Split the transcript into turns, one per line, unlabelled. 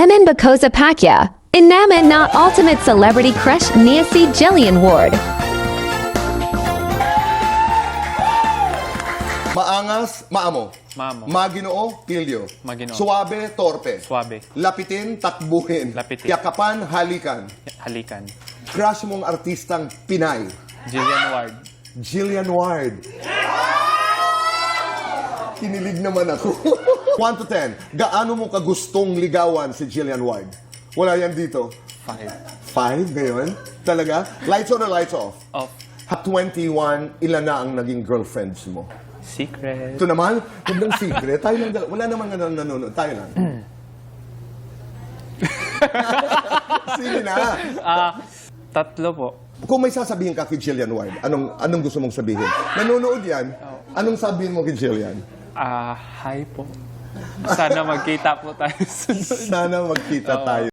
Emin Bacosa Pacquiao, inamin na ultimate celebrity crush niya si Jillian Ward.
Maangas, maamo.
Maamo.
Maginoo, pilyo.
Maginoo.
Suwabe, torpe.
Suwabe.
Lapitin, takbuhin.
Lapitin.
Yakapan, halikan.
Halikan.
Crush mong artistang Pinay.
Jillian Ward.
Jillian Ward. Kinilig naman ako. 1 to 10. Gaano mo kagustong ligawan si Jillian Ward? Wala yan dito.
5.
5 ngayon? Talaga? Lights on or lights off?
Off.
At 21, ilan na ang naging girlfriends mo?
Secret.
Ito naman, huwag ng secret. Tayo lang dalawa. Wala namang nanonood. Tayo lang. Sige na.
3 po.
Kung may sasabihin ka kay Jillian Ward, anong gusto mong sabihin? Nanonood yan. Anong sabihin mo kay Jillian?
Hi po. Sana magkita po tayo sunod.
Sana magkita tayo.